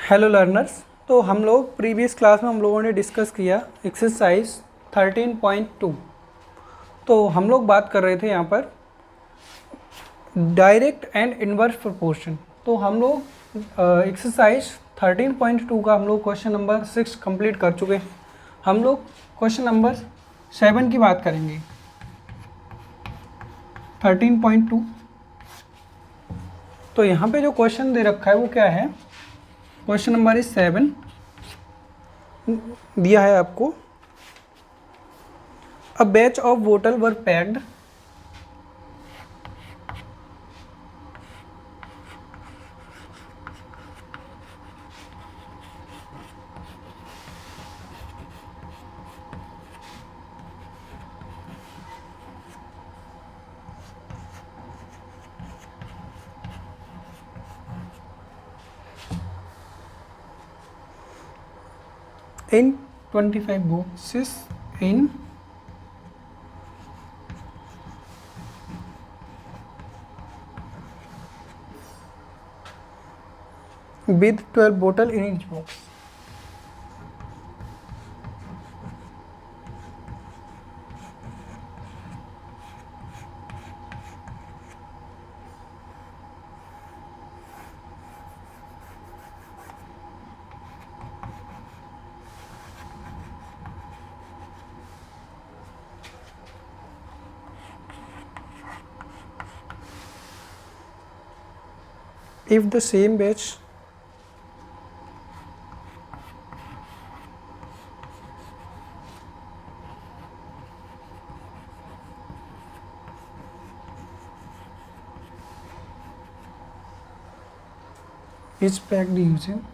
Hello learners. तो हम लोग प्रीवियस क्लास में हम लोगों ने डिस्कस किया एक्सरसाइज 13.2। तो हम लोग बात कर रहे थे यहाँ पर डायरेक्ट एंड इनवर्स प्रोपोर्शन। तो हम लोग एक्सरसाइज 13.2 का हम लोग क्वेश्चन नंबर 6 कंप्लीट कर चुके हैं। हम लोग क्वेश्चन नंबर 7 की बात करेंगे 13.2। तो यहाँ पे जो क्वेश्चन दे रखा है वो क्या है? क्वेश्चन नंबर 7 दिया है आपको। अ batch of bottle were packed in 25 boxes in with 12 bottle in each box. If the same batch is packed using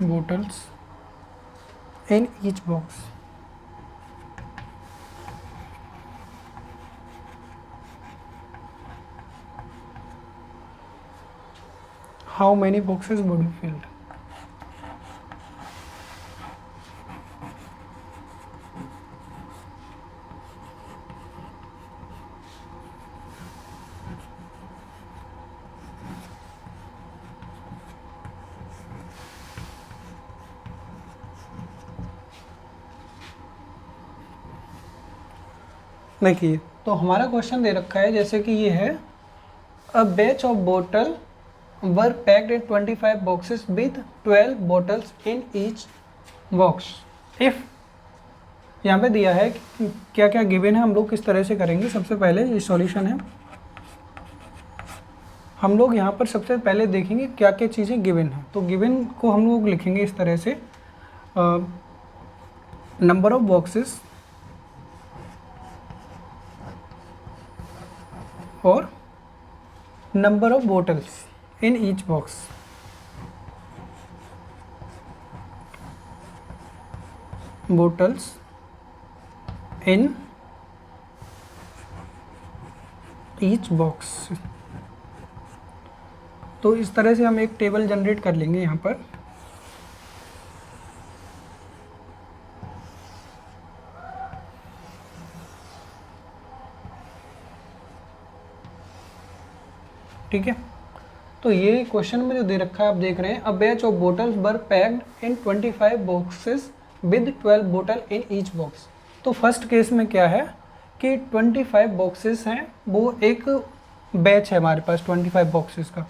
bottles in each box, how many boxes would be filled? देखिए, तो हमारा question दे रखा है जैसे कि ये है अ batch of bottle were packed in 25 boxes with 12 bottles in each box. If यहाँ पे दिया है कि क्या क्या गिवन है, हम लोग किस तरह से करेंगे। सबसे पहले ये सॉल्यूशन है। हम लोग यहाँ पर सबसे पहले देखेंगे क्या क्या चीज़ें गिवन है। तो गिवन को हम लोग लिखेंगे इस तरह से, नंबर ऑफ बॉक्सेस और number of bottles in each box. Bottles in each box. तो इस तरह से हम एक टेबल जनरेट कर लेंगे यहाँ पर। ठीक है, तो ये क्वेश्चन में जो दे रखा है आप देख रहे हैं, अ batch of bottles were packed in 25 boxes with 12 बोतल इन ईच बॉक्स। तो फर्स्ट केस में क्या है कि 25 बॉक्सेस हैं, वो एक बैच है हमारे पास 25 बॉक्सेस का।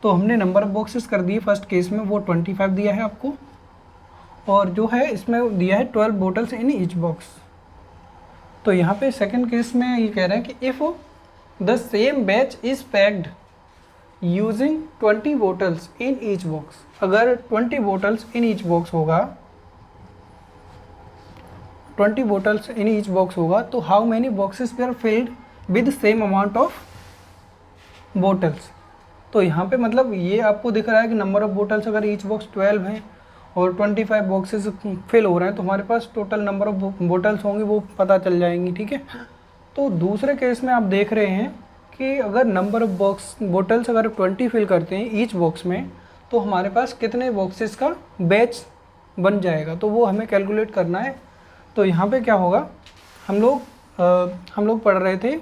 तो हमने नंबर ऑफ बॉक्सेस कर दिए फर्स्ट केस में, वो 25 दिया है आपको, और जो है इसमें दिया है 12 बोटल्स इन ईच बॉक्स। तो यहाँ पे सेकंड केस में ये कह रहे हैं कि if the same batch is packed using 20 bottles in each box. अगर 20 बोटल्स इन ईच बॉक्स होगा, 20 बोटल्स इन ईच बॉक्स होगा, तो how many boxes were filled with same amount of bottles. तो यहाँ पे मतलब ये आपको दिख रहा है कि नंबर ऑफ बोटल्स अगर ईच बॉक्स 12 हैं और 25 बॉक्सेस फिल हो रहे हैं, तो हमारे पास टोटल नंबर ऑफ बोटल्स होंगी वो पता चल जाएंगी। ठीक है, तो दूसरे केस में आप देख रहे हैं कि अगर नंबर ऑफ बॉक्स बोटल्स अगर 20 फिल करते हैं ईच बॉक्स में, तो हमारे पास कितने बॉक्सेस का बैच बन जाएगा, तो वो हमें कैलकुलेट करना है। तो यहाँ पे क्या होगा, हम लोग पढ़ रहे थे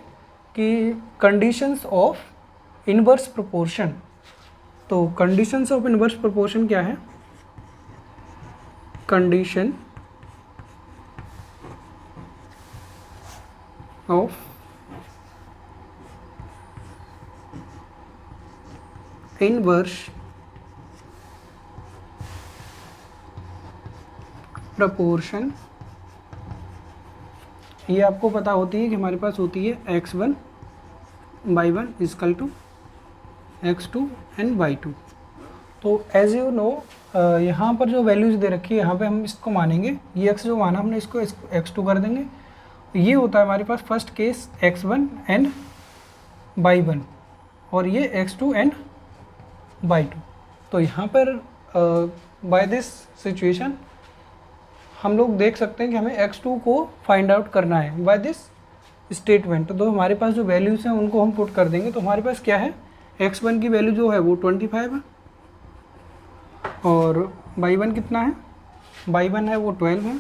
कि कंडीशंस ऑफ इनवर्स प्रोपोर्शन। तो कंडीशंस ऑफ इनवर्स प्रोपोर्शन क्या है, कंडीशन ऑफ इनवर्स प्रोपोर्शन, ये आपको पता होती है कि हमारे पास होती है x1 y1 is equal to x2 and y2। तो एज यू नो यहाँ पर जो वैल्यूज़ दे रखी है यहाँ पे हम इसको मानेंगे, ये x जो माना हमने इसको x2 कर देंगे। ये होता है हमारे पास first case x1 and y1 और ये x2 एंड y2। तो यहाँ पर बाय दिस सिचुएशन हम लोग देख सकते हैं कि हमें x2 को फाइंड आउट करना है बाय दिस स्टेटमेंट। तो हमारे पास जो वैल्यूज़ हैं उनको हम पुट कर देंगे। तो हमारे पास क्या है, x1 की वैल्यू जो है वो 25 है और y1 कितना है, y1 है वो 12 है।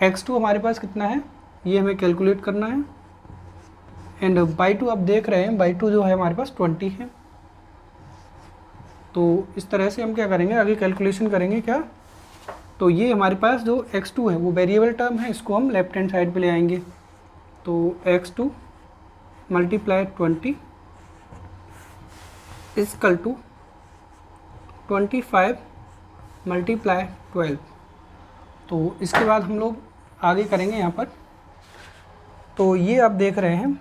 x2 हमारे पास कितना है, ये हमें कैलकुलेट करना है। एंड y2 आप देख रहे हैं, y2 जो है हमारे पास 20 है। तो इस तरह से हम क्या करेंगे, आगे कैलकुलेशन करेंगे क्या। तो ये हमारे पास जो x2 है वो वेरिएबल टर्म है, इसको हम लेफ्ट हैंड साइड पे ले आएंगे। तो x2 multiply 20 is equal to 25 multiply 12। तो इसके बाद हम लोग आगे करेंगे यहाँ पर। तो ये आप देख रहे हैं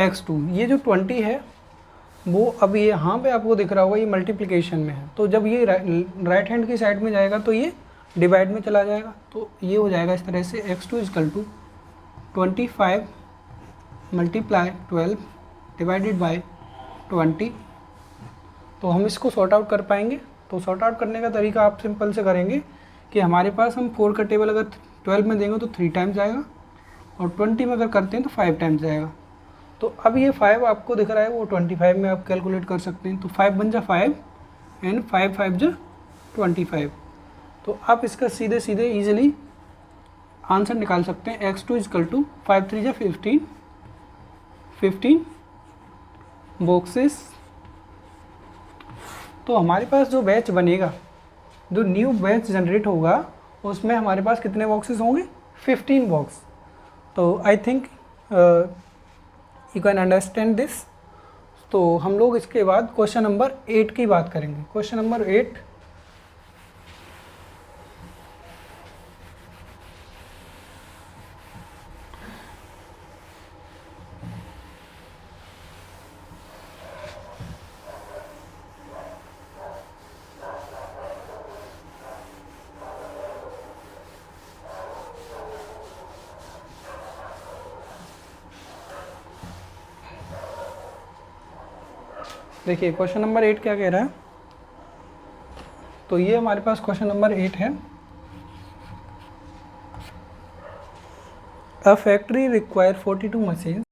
x2, ये जो 20 है वो अब ये यहाँ पे आपको दिख रहा होगा ये मल्टीप्लिकेशन में है। तो जब ये राइट हैंड की साइड में जाएगा तो ये डिवाइड में चला जाएगा। तो ये हो जाएगा इस तरह से x2 equal to 25 multiply 12 divided by 20। तो हम इसको सॉर्ट आउट कर पाएंगे। तो सॉर्ट आउट करने का तरीका आप सिंपल से करेंगे कि हमारे पास हम 4 का टेबल अगर 12 में देंगे तो 3 टाइम्स आएगा और 20 में अगर करते हैं तो 5 टाइम्स आएगा। तो अब ये 5 आपको दिख रहा है वो 25 में आप कैलकुलेट कर सकते हैं। तो 5 बन जा 5 एंड 5 5 जा 25। तो आप इसका सीधे सीधे ईजिली आंसर निकाल सकते हैं। x2 इजकल टू 5 3 जा 15 बॉक्सेस। तो हमारे पास जो बैच बनेगा, जो न्यू बैच जनरेट होगा, उसमें हमारे पास कितने बॉक्सेस होंगे, 15 बॉक्स। तो I think you can understand this. तो हम लोग इसके बाद क्वेश्चन नंबर 8 की बात करेंगे। क्वेश्चन नंबर 8, देखिए क्वेश्चन नंबर 8 क्या कह रहा है। तो ये हमारे पास क्वेश्चन नंबर 8 है। A factory require 42 machine